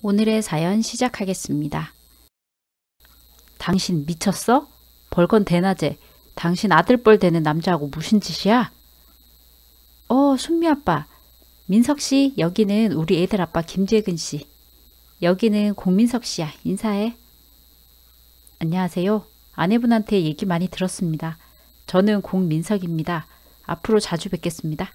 오늘의 사연 시작하겠습니다. 당신 미쳤어? 벌건 대낮에 당신 아들뻘 되는 남자하고 무슨 짓이야? 순미 아빠. 민석씨, 여기는 우리 애들 아빠 김재근씨. 여기는 공민석씨야. 인사해. 안녕하세요. 아내분한테 얘기 많이 들었습니다. 저는 공민석입니다. 앞으로 자주 뵙겠습니다.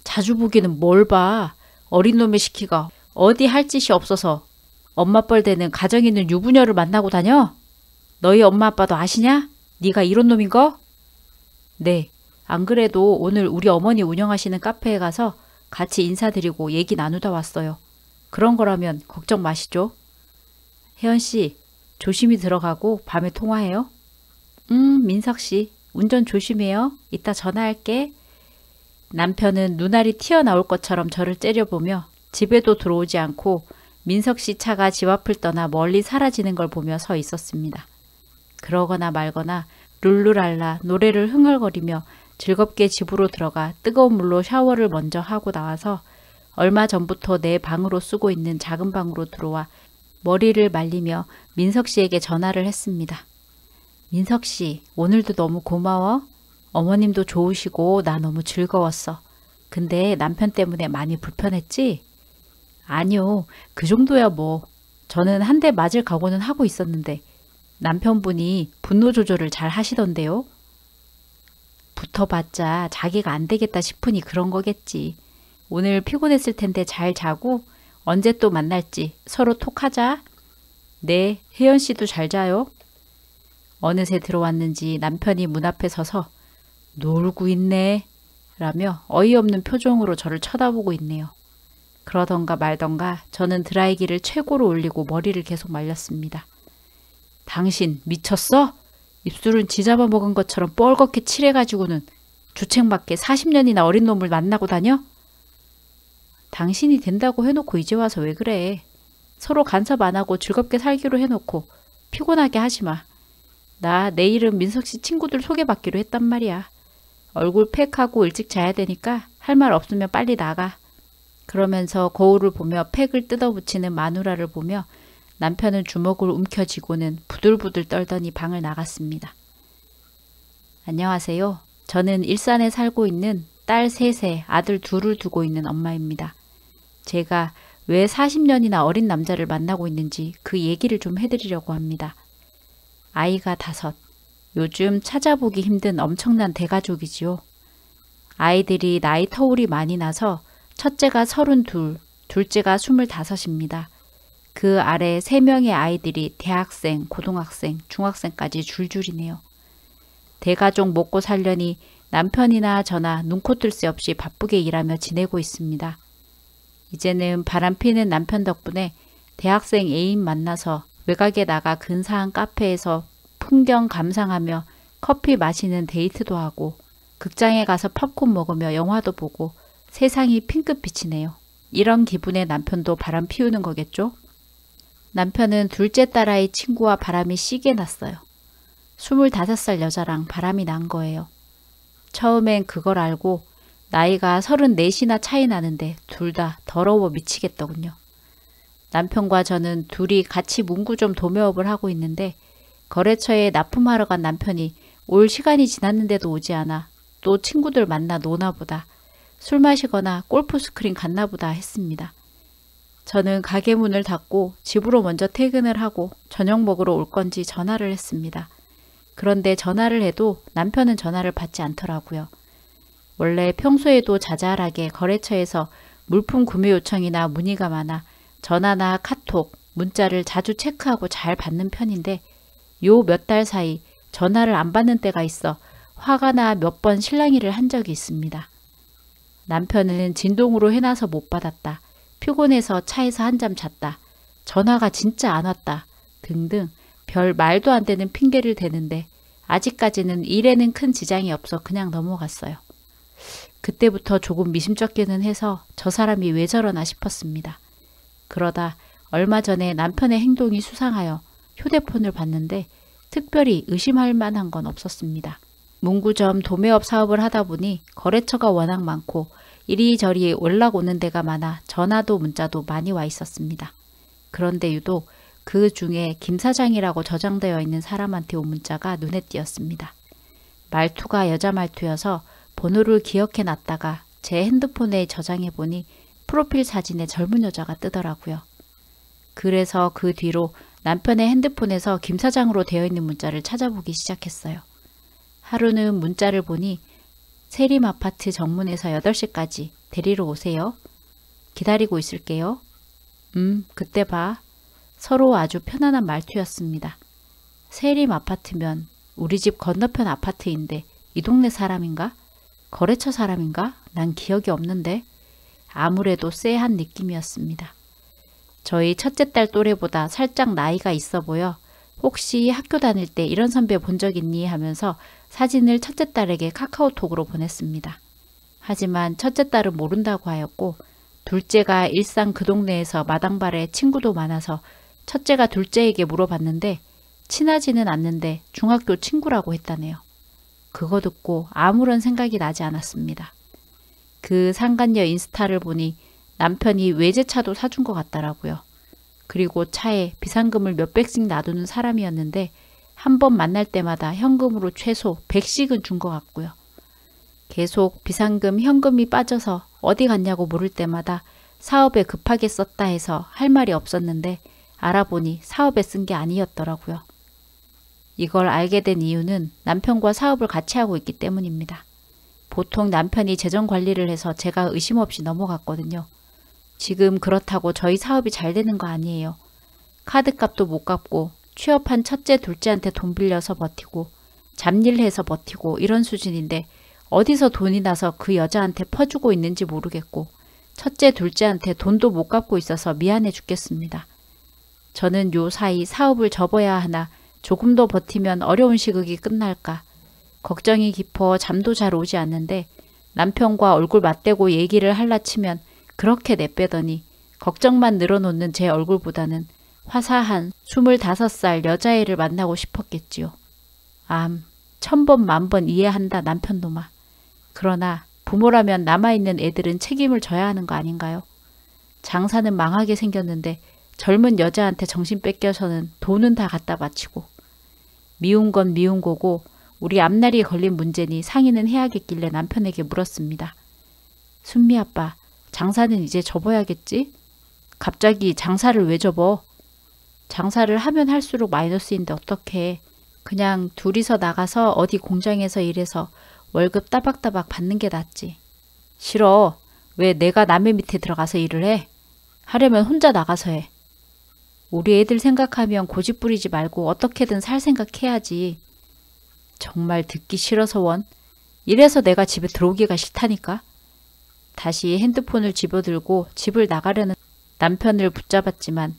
자주 보기는 뭘 봐. 어린 놈의 시키가 어디 할 짓이 없어서 엄마뻘 되는 가정 있는 유부녀를 만나고 다녀? 너희 엄마 아빠도 아시냐? 네가 이런 놈인 거? 네. 안 그래도 오늘 우리 어머니 운영하시는 카페에 가서 같이 인사드리고 얘기 나누다 왔어요. 그런 거라면 걱정 마시죠. 혜연씨, 조심히 들어가고 밤에 통화해요. 민석씨, 운전 조심해요. 이따 전화할게. 남편은 눈알이 튀어나올 것처럼 저를 째려보며 집에도 들어오지 않고 민석씨 차가 집 앞을 떠나 멀리 사라지는 걸 보며 서 있었습니다. 그러거나 말거나 룰루랄라 노래를 흥얼거리며 즐겁게 집으로 들어가 뜨거운 물로 샤워를 먼저 하고 나와서 얼마 전부터 내 방으로 쓰고 있는 작은 방으로 들어와 머리를 말리며 민석씨에게 전화를 했습니다. 민석씨, 오늘도 너무 고마워. 어머님도 좋으시고 나 너무 즐거웠어. 근데 남편 때문에 많이 불편했지? 아니요, 그 정도야 뭐. 저는 한 대 맞을 각오는 하고 있었는데 남편분이 분노 조절을 잘 하시던데요. 붙어봤자 자기가 안 되겠다 싶으니 그런 거겠지. 오늘 피곤했을 텐데 잘 자고 언제 또 만날지 서로 톡하자. 네, 혜연씨도 잘 자요. 어느새 들어왔는지 남편이 문 앞에 서서 놀고 있네 라며 어이없는 표정으로 저를 쳐다보고 있네요. 그러던가 말던가 저는 드라이기를 최고로 올리고 머리를 계속 말렸습니다. 당신 미쳤어? 입술은 지 잡아먹은 것처럼 뻘겋게 칠해가지고는 주책맞게 40년이나 어린 놈을 만나고 다녀? 당신이 된다고 해놓고 이제 와서 왜 그래? 서로 간섭 안 하고 즐겁게 살기로 해놓고 피곤하게 하지 마. 나 내일은 민석씨 친구들 소개받기로 했단 말이야. 얼굴 팩하고 일찍 자야 되니까 할 말 없으면 빨리 나가. 그러면서 거울을 보며 팩을 뜯어붙이는 마누라를 보며 남편은 주먹을 움켜쥐고는 부들부들 떨더니 방을 나갔습니다. 안녕하세요. 저는 일산에 살고 있는 딸 셋에 아들 둘을 두고 있는 엄마입니다. 제가 왜 40년이나 어린 남자를 만나고 있는지 그 얘기를 좀 해드리려고 합니다. 아이가 5. 요즘 찾아보기 힘든 엄청난 대가족이지요. 아이들이 나이 터울이 많이 나서 첫째가 32, 둘째가 25입니다. 그 아래 3명의 아이들이 대학생, 고등학생, 중학생까지 줄줄이네요. 대가족 먹고 살려니 남편이나 저나 눈코 뜰 새 없이 바쁘게 일하며 지내고 있습니다. 이제는 바람피는 남편 덕분에 대학생 애인 만나서 외곽에 나가 근사한 카페에서 풍경 감상하며 커피 마시는 데이트도 하고 극장에 가서 팝콘 먹으며 영화도 보고 세상이 핑크빛이네요. 이런 기분에 남편도 바람 피우는 거겠죠? 남편은 둘째 딸아이 친구와 바람이 시게 났어요. 25살 여자랑 바람이 난 거예요. 처음엔 그걸 알고 나이가 34이나 차이 나는데 둘 다 더러워 미치겠더군요. 남편과 저는 둘이 같이 문구점 도매업을 하고 있는데 거래처에 납품하러 간 남편이 올 시간이 지났는데도 오지 않아 또 친구들 만나 노나 보다, 술 마시거나 골프 스크린 갔나 보다 했습니다. 저는 가게 문을 닫고 집으로 먼저 퇴근을 하고 저녁 먹으러 올 건지 전화를 했습니다. 그런데 전화를 해도 남편은 전화를 받지 않더라고요. 원래 평소에도 자잘하게 거래처에서 물품 구매 요청이나 문의가 많아 전화나 카톡, 문자를 자주 체크하고 잘 받는 편인데 요 몇 달 사이 전화를 안 받는 때가 있어 화가 나 몇 번 실랑이를 한 적이 있습니다. 남편은 진동으로 해놔서 못 받았다. 피곤해서 차에서 한잠 잤다. 전화가 진짜 안 왔다. 등등 별 말도 안 되는 핑계를 대는데 아직까지는 일에는 큰 지장이 없어 그냥 넘어갔어요. 그때부터 조금 미심쩍기는 해서 저 사람이 왜 저러나 싶었습니다. 그러다 얼마 전에 남편의 행동이 수상하여 휴대폰을 봤는데 특별히 의심할 만한 건 없었습니다. 문구점 도매업 사업을 하다 보니 거래처가 워낙 많고 이리저리 연락 오는 데가 많아 전화도 문자도 많이 와 있었습니다. 그런데 유독 그 중에 김 사장이라고 저장되어 있는 사람한테 온 문자가 눈에 띄었습니다. 말투가 여자 말투여서 번호를 기억해 놨다가 제 핸드폰에 저장해 보니 프로필 사진에 젊은 여자가 뜨더라고요. 그래서 그 뒤로 남편의 핸드폰에서 김 사장으로 되어 있는 문자를 찾아보기 시작했어요. 하루는 문자를 보니 세림 아파트 정문에서 8시까지 데리러 오세요. 기다리고 있을게요. 그때 봐. 서로 아주 편안한 말투였습니다. 세림 아파트면 우리 집 건너편 아파트인데 이 동네 사람인가? 거래처 사람인가? 난 기억이 없는데. 아무래도 쎄한 느낌이었습니다. 저희 첫째 딸 또래보다 살짝 나이가 있어 보여 혹시 학교 다닐 때 이런 선배 본 적 있니 하면서 사진을 첫째 딸에게 카카오톡으로 보냈습니다. 하지만 첫째 딸은 모른다고 하였고 둘째가 일상 그 동네에서 마당발에 친구도 많아서 첫째가 둘째에게 물어봤는데 친하지는 않는데 중학교 친구라고 했다네요. 그거 듣고 아무런 생각이 나지 않았습니다. 그 상간녀 인스타를 보니 남편이 외제차도 사준 것 같더라고요. 그리고 차에 비상금을 몇백씩 놔두는 사람이었는데 한 번 만날 때마다 현금으로 최소 100씩은 준 것 같고요. 계속 비상금 현금이 빠져서 어디 갔냐고 물을 때마다 사업에 급하게 썼다 해서 할 말이 없었는데 알아보니 사업에 쓴 게 아니었더라고요. 이걸 알게 된 이유는 남편과 사업을 같이 하고 있기 때문입니다. 보통 남편이 재정 관리를 해서 제가 의심 없이 넘어갔거든요. 지금 그렇다고 저희 사업이 잘 되는 거 아니에요. 카드값도 못 갚고 취업한 첫째 둘째한테 돈 빌려서 버티고 잡일해서 버티고 이런 수준인데 어디서 돈이 나서 그 여자한테 퍼주고 있는지 모르겠고 첫째 둘째한테 돈도 못 갚고 있어서 미안해 죽겠습니다. 저는 요 사이 사업을 접어야 하나 조금 더 버티면 어려운 시국이 끝날까 걱정이 깊어 잠도 잘 오지 않는데 남편과 얼굴 맞대고 얘기를 할라 치면 그렇게 내빼더니 걱정만 늘어놓는 제 얼굴보다는 화사한 25살 여자애를 만나고 싶었겠지요. 1000번 만번 이해한다 남편놈아. 그러나 부모라면 남아있는 애들은 책임을 져야 하는 거 아닌가요? 장사는 망하게 생겼는데 젊은 여자한테 정신 뺏겨서는 돈은 다 갖다 바치고 미운 건 미운 거고 우리 앞날이 걸린 문제니 상의는 해야겠길래 남편에게 물었습니다. 순미 아빠, 장사는 이제 접어야겠지? 갑자기 장사를 왜 접어? 장사를 하면 할수록 마이너스인데 어떡해. 그냥 둘이서 나가서 어디 공장에서 일해서 월급 따박따박 받는 게 낫지. 싫어. 왜 내가 남의 밑에 들어가서 일을 해? 하려면 혼자 나가서 해. 우리 애들 생각하면 고집 부리지 말고 어떻게든 살 생각해야지. 정말 듣기 싫어서 원. 이래서 내가 집에 들어오기가 싫다니까. 다시 핸드폰을 집어들고 집을 나가려는 남편을 붙잡았지만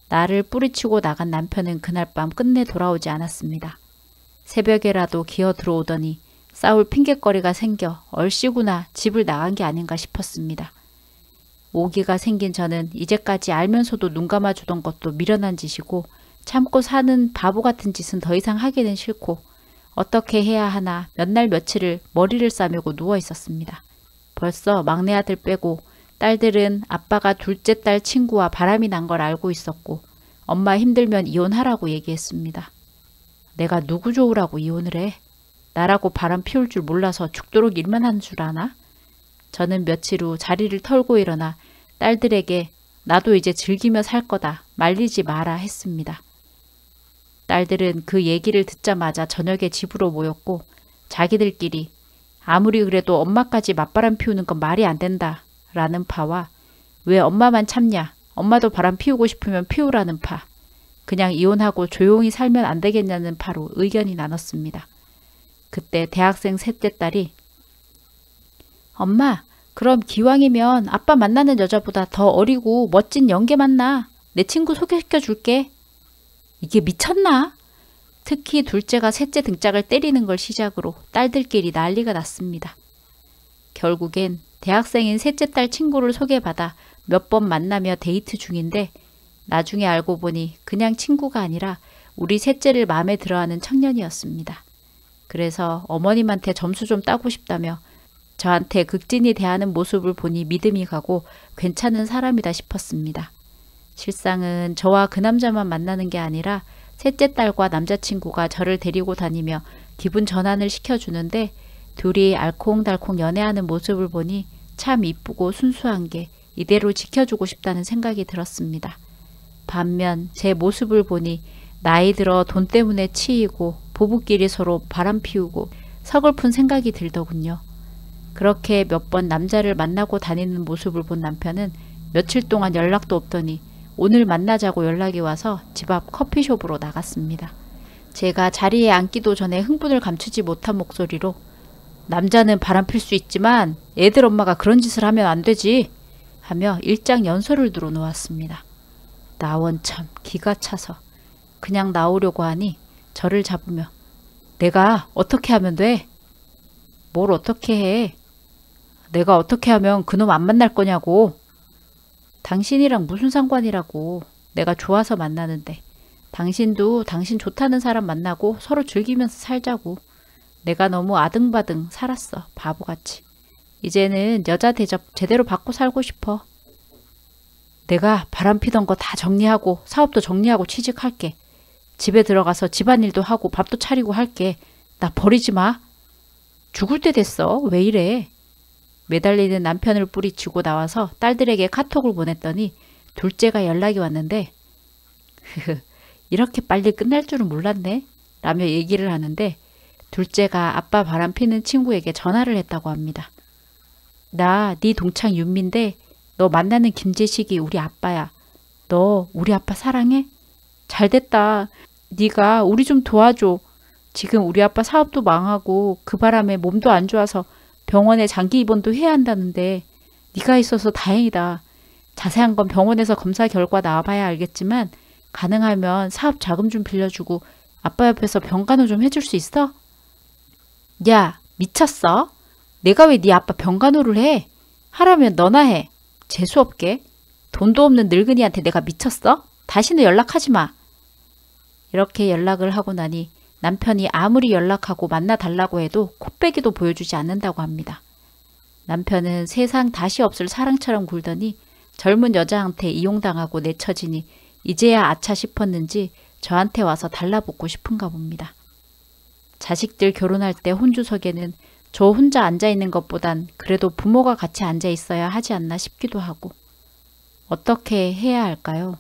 나를 뿌리치고 나간 남편은 그날 밤 끝내 돌아오지 않았습니다. 새벽에라도 기어 들어오더니 싸울 핑곗거리가 생겨 얼씨구나 집을 나간 게 아닌가 싶었습니다. 오기가 생긴 저는 이제까지 알면서도 눈 감아주던 것도 미련한 짓이고 참고 사는 바보 같은 짓은 더 이상 하기는 싫고 어떻게 해야 하나 몇 날 며칠을 머리를 싸매고 누워 있었습니다. 벌써 막내 아들 빼고 딸들은 아빠가 둘째 딸 친구와 바람이 난 걸 알고 있었고 엄마 힘들면 이혼하라고 얘기했습니다. 내가 누구 좋으라고 이혼을 해? 나라고 바람 피울 줄 몰라서 죽도록 일만 하는 줄 아나? 저는 며칠 후 자리를 털고 일어나 딸들에게 나도 이제 즐기며 살 거다 말리지 마라 했습니다. 딸들은 그 얘기를 듣자마자 저녁에 집으로 모였고 자기들끼리 아무리 그래도 엄마까지 맞바람 피우는 건 말이 안 된다 라는 파와 왜 엄마만 참냐 엄마도 바람 피우고 싶으면 피우라는 파 그냥 이혼하고 조용히 살면 안 되겠냐는 파로 의견이 나눴습니다. 그때 대학생 셋째 딸이 엄마 그럼 기왕이면 아빠 만나는 여자보다 더 어리고 멋진 영계 만나. 내 친구 소개시켜 줄게. 이게 미쳤나? 특히 둘째가 셋째 등짝을 때리는 걸 시작으로 딸들끼리 난리가 났습니다. 결국엔 대학생인 셋째 딸 친구를 소개받아 몇 번 만나며 데이트 중인데 나중에 알고 보니 그냥 친구가 아니라 우리 셋째를 마음에 들어하는 청년이었습니다. 그래서 어머님한테 점수 좀 따고 싶다며 저한테 극진히 대하는 모습을 보니 믿음이 가고 괜찮은 사람이다 싶었습니다. 실상은 저와 그 남자만 만나는 게 아니라 셋째 딸과 남자친구가 저를 데리고 다니며 기분 전환을 시켜주는데 둘이 알콩달콩 연애하는 모습을 보니 참 이쁘고 순수한 게 이대로 지켜주고 싶다는 생각이 들었습니다. 반면 제 모습을 보니 나이 들어 돈 때문에 치이고 부부끼리 서로 바람 피우고 서글픈 생각이 들더군요. 그렇게 몇 번 남자를 만나고 다니는 모습을 본 남편은 며칠 동안 연락도 없더니 오늘 만나자고 연락이 와서 집 앞 커피숍으로 나갔습니다. 제가 자리에 앉기도 전에 흥분을 감추지 못한 목소리로 남자는 바람필 수 있지만 애들 엄마가 그런 짓을 하면 안 되지 하며 일장 연설을 들어 놓았습니다. 나 원참 기가 차서 그냥 나오려고 하니 저를 잡으며 내가 어떻게 하면 돼? 뭘 어떻게 해? 내가 어떻게 하면 그놈 안 만날 거냐고. 당신이랑 무슨 상관이라고. 내가 좋아서 만나는데. 당신도 당신 좋다는 사람 만나고 서로 즐기면서 살자고. 내가 너무 아등바등 살았어. 바보같이. 이제는 여자 대접 제대로 받고 살고 싶어. 내가 바람피던 거 다 정리하고 사업도 정리하고 취직할게. 집에 들어가서 집안일도 하고 밥도 차리고 할게. 나 버리지 마. 죽을 때 됐어. 왜 이래. 매달리는 남편을 뿌리치고 나와서 딸들에게 카톡을 보냈더니 둘째가 연락이 왔는데 이렇게 빨리 끝날 줄은 몰랐네 라며 얘기를 하는데 둘째가 아빠 바람피는 친구에게 전화를 했다고 합니다. 나 네 동창 윤미인데 너 만나는 김재식이 우리 아빠야. 너 우리 아빠 사랑해? 잘됐다. 네가 우리 좀 도와줘. 지금 우리 아빠 사업도 망하고 그 바람에 몸도 안 좋아서 병원에 장기 입원도 해야 한다는데 네가 있어서 다행이다. 자세한 건 병원에서 검사 결과 나와봐야 알겠지만 가능하면 사업 자금 좀 빌려주고 아빠 옆에서 병간호 좀 해줄 수 있어? 야, 미쳤어? 내가 왜 네 아빠 병간호를 해? 하라면 너나 해. 재수없게. 돈도 없는 늙은이한테 내가 미쳤어? 다시는 연락하지 마. 이렇게 연락을 하고 나니 남편이 아무리 연락하고 만나달라고 해도 코빼기도 보여주지 않는다고 합니다. 남편은 세상 다시 없을 사랑처럼 굴더니 젊은 여자한테 이용당하고 내쳐지니 이제야 아차 싶었는지 저한테 와서 달라붙고 싶은가 봅니다. 자식들 결혼할 때 혼주석에는 저 혼자 앉아있는 것보단 그래도 부모가 같이 앉아있어야 하지 않나 싶기도 하고 어떻게 해야 할까요?